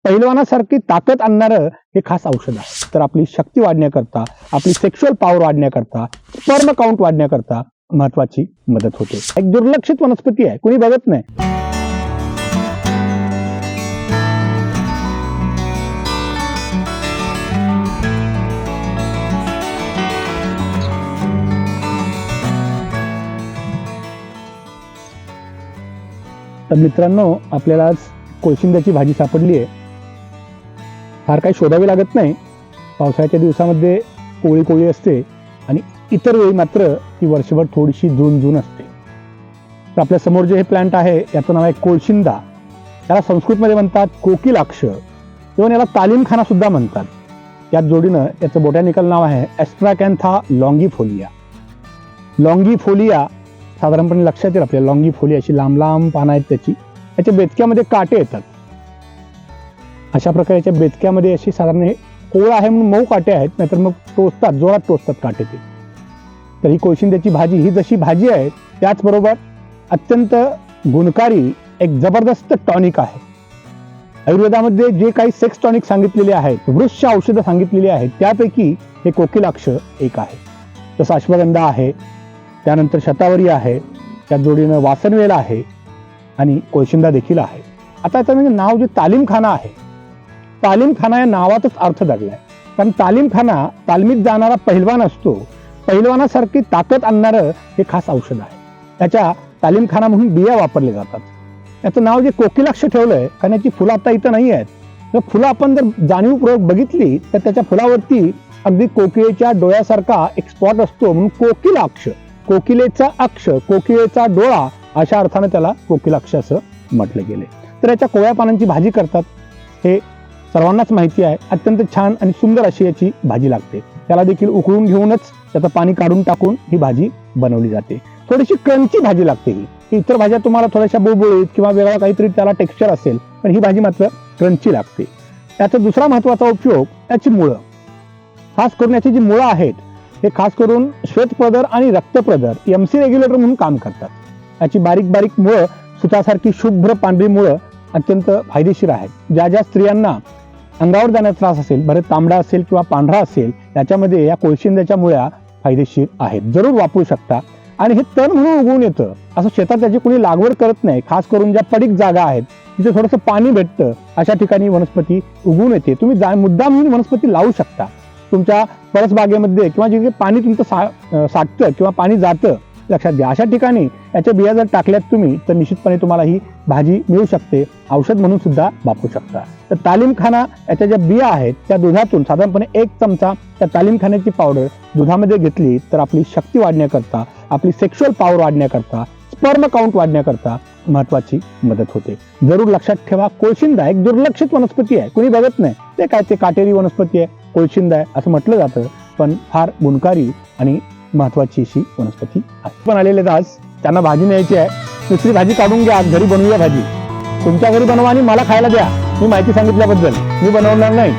पहिलवानासारखी ताकद आणणारं हे खास औषध आहे. तर आपली शक्ती वाढण्याकरता, आपली सेक्शुअल पॉवर वाढण्याकरता, स्पर्म काउंट वाढण्याकरता महत्वाची मदत होते. एक दुर्लक्षित वनस्पती आहे, कुणी बघत नाही. तर मित्रांनो, आपल्याला आज कोशिंब्याची भाजी सापडली आहे. फार काही शोधावे लागत नाही. पावसाळ्याच्या दिवसामध्ये कोळी कोळी असते आणि इतर वेळी मात्र ती वर्षभर थोडीशी जून असते. तर आपल्या समोर जे हे प्लांट आहे याचं नाव आहे कोळशिंदा. याला संस्कृतमध्ये म्हणतात कोकिलाक्ष, किंवा याला तालीमखाना सुद्धा म्हणतात. याच जोडीनं याचं बोटॅनिकल नाव आहे ॲस्ट्राकॅन्था लॉंगिफोलिया. लॉंगिफोलिया साधारणपणे लक्षात येईल आपल्या, लॉंगिफोलिया अशी लांब लांब पानं आहेत त्याची. याच्या बेचक्यामध्ये काटे येतात. अशा प्रकारे याच्या बेचक्यामध्ये अशी साधारण हे कोळ आहे म्हणून मऊ काटे आहेत, नाहीतर मग टोचतात, जोरात टोचतात काटे ते. तर ही कोशिंब्याची भाजी ही जशी भाजी आहे त्याचबरोबर अत्यंत गुणकारी एक जबरदस्त टॉनिक आहे. आयुर्वेदामध्ये जे काही सेक्स टॉनिक सांगितलेले आहेत, वृक्ष औषधं सांगितलेली आहेत, त्यापैकी हे कोकिलाक्ष एक आहे. जसं अश्वगंधा आहे, त्यानंतर शतावरी आहे, त्या जोडीनं वासनवेल आहे आणि कोशिंदा देखील आहे. आता याचं म्हणजे नाव जे तालीमखाना आहे, तालीमखाना या नावातच अर्थ दडलाय. कारण तालीमखाना, तालमीत जाणारा पहिलवान असतो, पहिलवानासारखी ताकद आणणारं हे खास औषध आहे. त्याच्या तालीमखाना म्हणून बिया वापरले जातात. याचं नाव जे कोकिलाक्ष ठेवलंय कारण याची फुलं आता इथं नाही आहेत. जर फुलं आपण जर जाणीवपूर्वक बघितली तर त्याच्या फुलावरती अगदी कोकिळेच्या डोळ्यासारखा एक स्पॉट असतो, म्हणून कोकिलाक्ष, कोकिलेचा अक्ष, कोकिलेचा डोळा, अशा अर्थाने त्याला कोकिलाक्ष असं म्हटलं गेले. तर याच्या कोवळ्या पानांची भाजी करतात, हे सर्वांनाच माहिती आहे. अत्यंत छान आणि सुंदर अशी याची भाजी लागते. त्याला देखील उकळून घेऊनच त्याचं पाणी काढून टाकून ही भाजी बनवली जाते. थोडीशी क्रंची भाजी लागते ही. इतर भाज्या तुम्हाला थोड्याशा बुळबुळीत किंवा वेगळा काहीतरी त्याला टेक्स्चर असेल, पण ही भाजी मात्र क्रंची लागते. त्याचा दुसरा महत्वाचा उपयोग याची मुळं. खास करून याची जी मुळं आहेत हे खास करून श्वेतप्रदर आणि रक्तप्रदर MC रेग्युलेटर म्हणून काम करतात. याची बारीक बारीक मुळं, सुतासारखी शुभ्र पांढरी मुळं अत्यंत फायदेशीर आहेत. ज्या ज्या स्त्रियांना अंगावर जाण्याचा त्रास असेल, बरे तांबडा असेल किंवा पांढरा असेल, त्याच्यामध्ये या कोशिंब्याच्या मुळ्या फायदेशीर आहेत. जरूर वापरू शकता. आणि हे तण म्हणून उगवून येतं. असं शेतात त्याची कोणी लागवड करत नाही. खास करून ज्या पडीक जागा आहेत तिथे थोडंसं पाणी भेटतं, अशा ठिकाणी वनस्पती उगवून येते. तुम्ही मुद्दाम म्हणून वनस्पती लावू शकता. तुमच्या परसबागेमध्ये किंवा जिथे पाणी तुमचं साठतं किंवा पाणी जातं, लक्षात घ्या, अशा ठिकाणी याच्या बिया जर टाकल्यात तुम्ही तर निश्चितपणे तुम्हाला ही भाजी मिळू शकते. औषध म्हणून सुद्धा वापरू शकता. तर तालीमखाना याच्या ज्या बिया आहेत त्या दुधातून साधारणपणे 1 चमचा त्या तालीमखान्याची पावडर दुधामध्ये घेतली तर आपली शक्ती वाढण्याकरता, आपली सेक्शुअल पॉवर वाढण्याकरता, स्पर्म काउंट वाढण्याकरता महत्वाची मदत होते. जरूर लक्षात ठेवा, कोशिंदा एक दुर्लक्षित वनस्पती आहे, कुणी बघत नाही. ते काय, ते काटेरी वनस्पती आहे, कोशिंदा आहे असं म्हटलं जातं, पण फार गुणकारी आणि महत्वाची अशी वनस्पती आहे. पण आलेले आज त्यांना भाजी न्यायची आहे. दुसरी भाजी काढून घ्या, घरी बनवूया भाजी. तुमच्या घरी बनवा आणि मला खायला द्या. मी माहिती सांगितल्याबद्दल. मी बनवणार नाही.